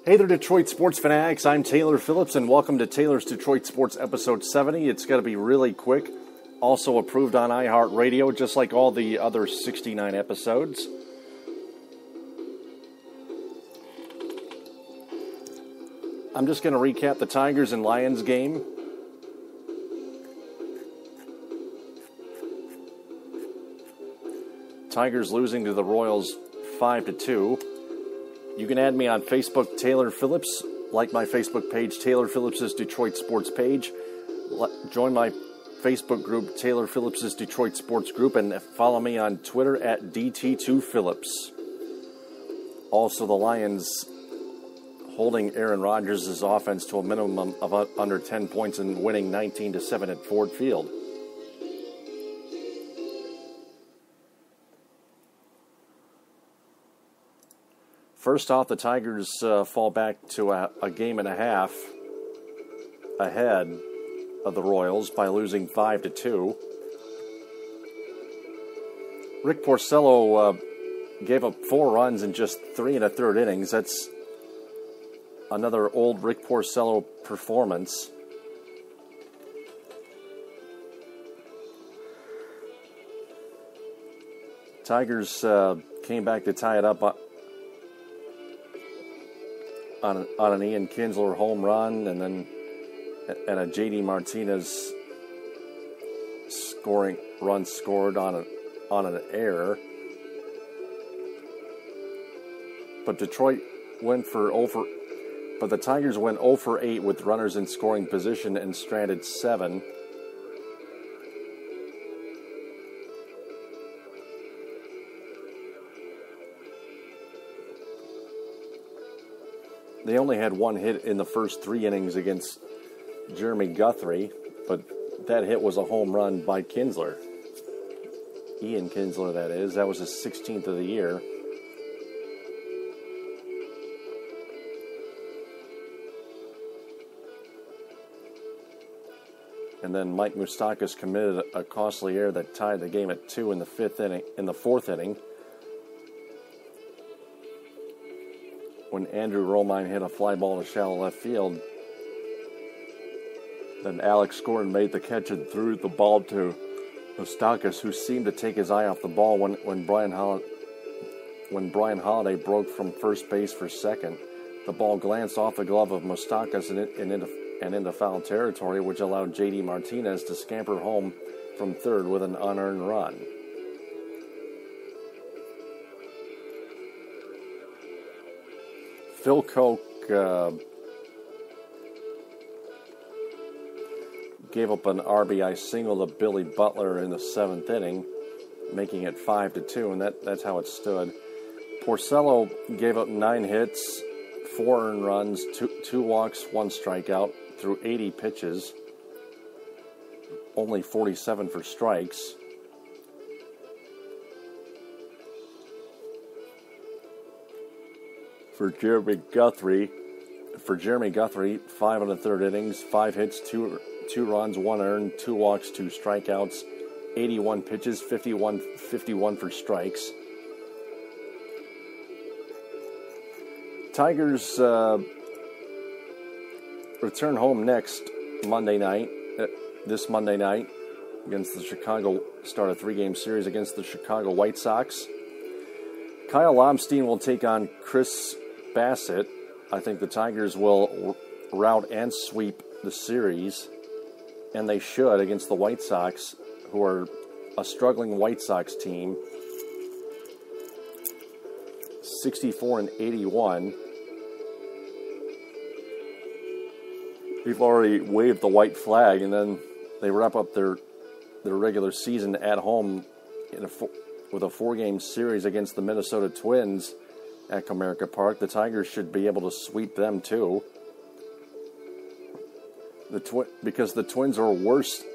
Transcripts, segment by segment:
Hey there, Detroit sports fanatics. I'm Taylor Phillips, and welcome to Taylor's Detroit Sports Episode 70. It's going to be really quick. Also approved on iHeartRadio, just like all the other 69 episodes. I'm just going to recap the Tigers and Lions game. Tigers losing to the Royals 5-2. You can add me on Facebook, Taylor Phillips. Like my Facebook page, Taylor Phillips' Detroit Sports page. Join my Facebook group, Taylor Phillips' Detroit Sports Group, and follow me on Twitter at DT2Phillips. Also, the Lions holding Aaron Rodgers' offense to a minimum of under 10 points and winning 19-7 at Ford Field. First off, the Tigers fall back to a game and a half ahead of the Royals by losing 5-2. Rick Porcello gave up 4 runs in just 3 1/3 innings. That's another old Rick Porcello performance. Tigers came back to tie it up on an Ian Kinsler home run, and then a J.D. Martinez run scored on an error. But the Tigers went 0 for 8 with runners in scoring position and stranded 7. They only had 1 hit in the first 3 innings against Jeremy Guthrie, but that hit was a home run by Kinsler. Ian Kinsler, that is. That was his 16th of the year. And then Mike Moustakas committed a costly error that tied the game at 2 in the 4th inning. When Andrew Romine hit a fly ball to shallow left field, then Alex Gordon made the catch and threw the ball to Moustakas, who seemed to take his eye off the ball when Brian Holiday broke from first base for second. The ball glanced off the glove of Moustakas and into foul territory, which allowed J.D. Martinez to scamper home from third with an unearned run. Phil Koch gave up an RBI single to Billy Butler in the 7th inning, making it 5-2, and that's how it stood. Porcello gave up 9 hits, 4 earned runs, 2 walks, 1 strikeout through 80 pitches, only 47 for strikes. For Jeremy Guthrie, 5 1/3 innings, 5 hits, 2 runs, 1 earned, 2 walks, 2 strikeouts, 81 pitches, 51 for strikes. Tigers return home this Monday night, against the start a 3-game series against the Chicago White Sox. Kyle Lobstein will take on Chris Bassett. I think the Tigers will rout and sweep the series, and they should, against the White Sox, who are a struggling White Sox team. 64-81. We've already waved the white flag, and then they wrap up their regular season at home with a 4-game series against the Minnesota Twins at Comerica Park. The Tigers should be able to sweep them too. Because the Twins are worse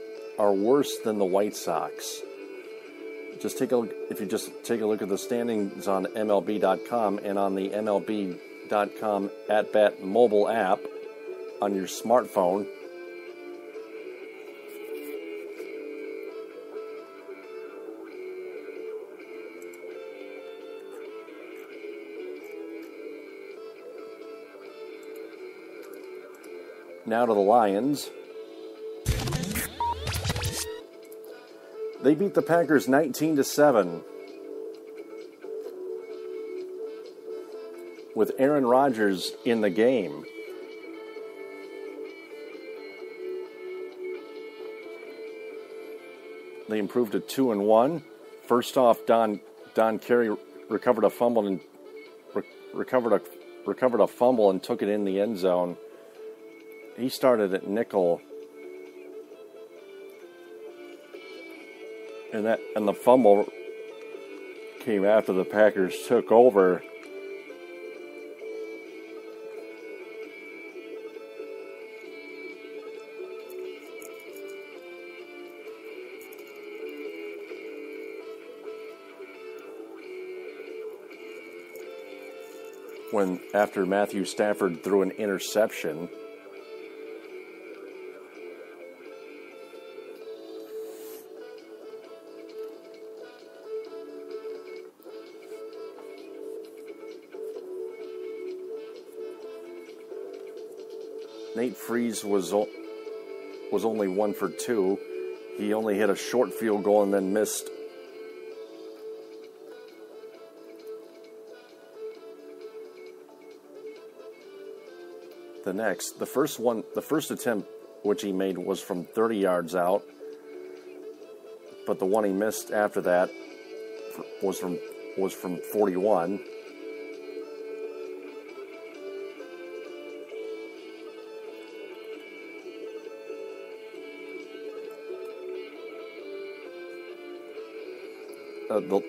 than the White Sox. If you just take a look at the standings on MLB.com and on the MLB.com at-bat mobile app on your smartphone. Now to the Lions. They beat the Packers 19-7. With Aaron Rodgers in the game. They improved to 2-1. First off, Don Carey recovered a fumble and recovered a fumble and took it in the end zone. He started at nickel, and the fumble came after the Packers took over. After Matthew Stafford threw an interception. Nate Freese was only 1 for 2. He only hit a short field goal and then missed. The first attempt which he made was from 30 yards out, but the one he missed after that was from 41.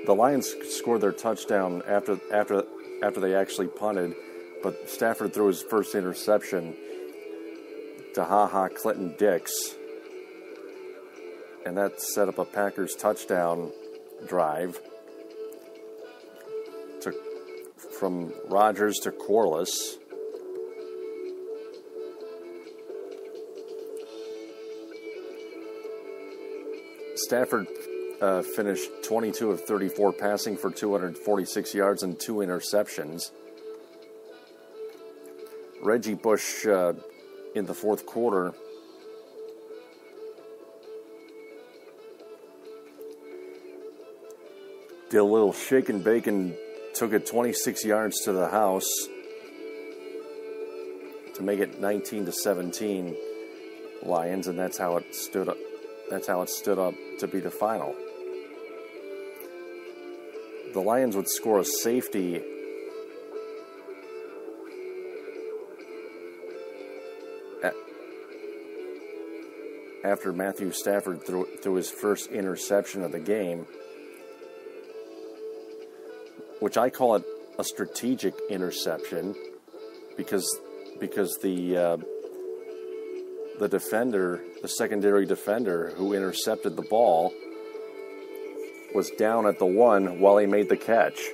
The Lions scored their touchdown after they actually punted. But Stafford threw his first interception to Clinton Dix. And that set up a Packers touchdown drive from Rodgers to Corliss. Stafford finished 22 of 34 passing for 246 yards and 2 interceptions. Reggie Bush in the fourth quarter did a little shake and bake and took it 26 yards to the house to make it 19-17 Lions, and that's how it stood up. That's how it stood up to be the final. The Lions would score a safety after Matthew Stafford threw his first interception of the game, which I call it a strategic interception because the defender, the secondary defender who intercepted the ball, was down at the 1 while he made the catch.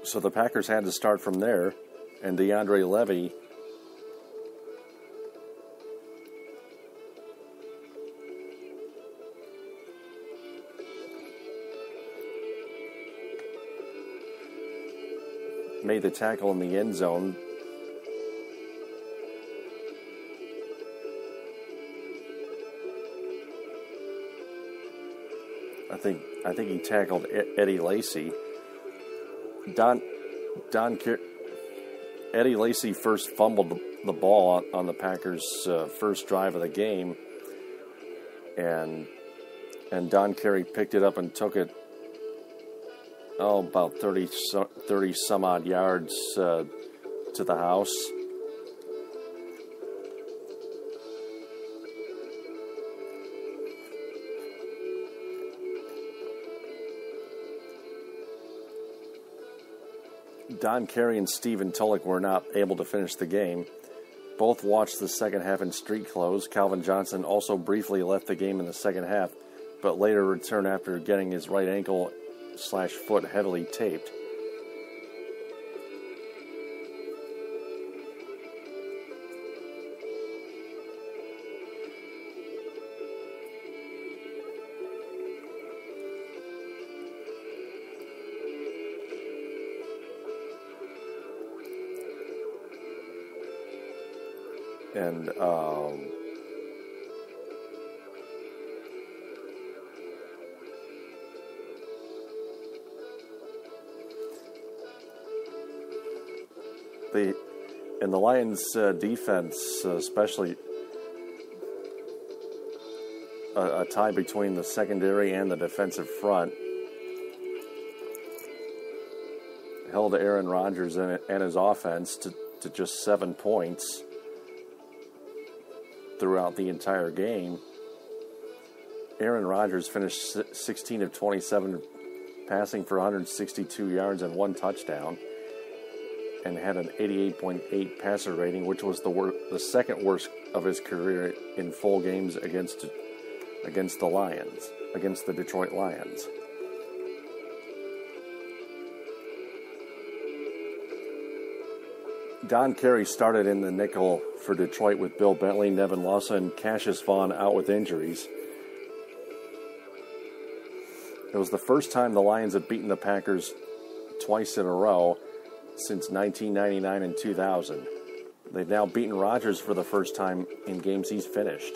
So the Packers had to start from there. And DeAndre Levy made the tackle in the end zone. I think he tackled Eddie Lacy. Eddie Lacy first fumbled the ball on the Packers' first drive of the game, and Don Carey picked it up and took it about 30 some odd yards to the house. Don Carey and Stephen Tulloch were not able to finish the game. Both watched the second half in street clothes. Calvin Johnson also briefly left the game in the second half, but later returned after getting his right ankle/foot heavily taped. And the Lions' defense, especially a tie between the secondary and the defensive front, held Aaron Rodgers and his offense to just 7 points throughout the entire game. Aaron Rodgers finished 16 of 27, passing for 162 yards and 1 touchdown, and had an 88.8 passer rating, which was the second worst of his career in full games against the Detroit Lions. Don Carey started in the nickel for Detroit with Bill Bentley, Nevin Lawson, and Cassius Vaughn out with injuries. It was the first time the Lions had beaten the Packers twice in a row since 1999 and 2000. They've now beaten Rodgers for the first time in games he's finished.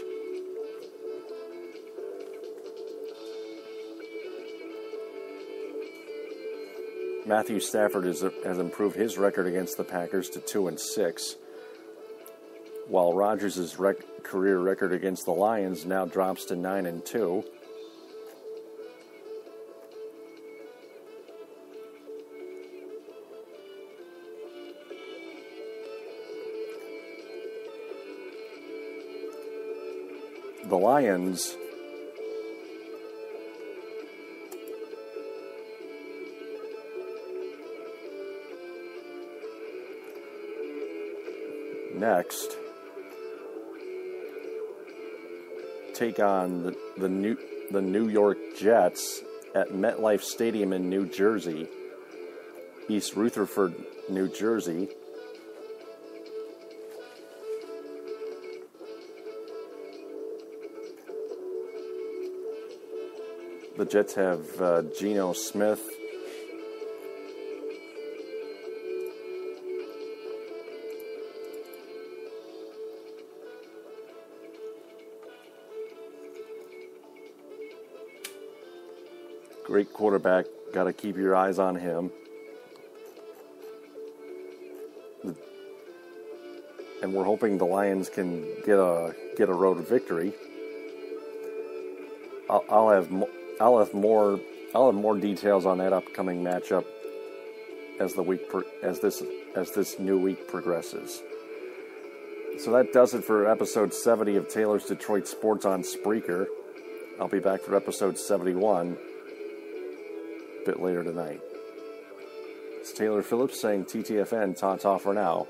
Matthew Stafford has improved his record against the Packers to 2-6, while Rodgers' career record against the Lions now drops to 9-2. The Lions next take on the New York Jets at MetLife Stadium in New Jersey, East Rutherford, New Jersey. The Jets have Geno Smith, great quarterback. Got to keep your eyes on him. And we're hoping the Lions can get a road victory. I'll have more details on that upcoming matchup as this new week progresses. So that does it for episode 70 of Taylor's Detroit Sports on Spreaker. I'll be back for episode 71 a bit later tonight. It's Taylor Phillips saying TTFN, ta-ta for now.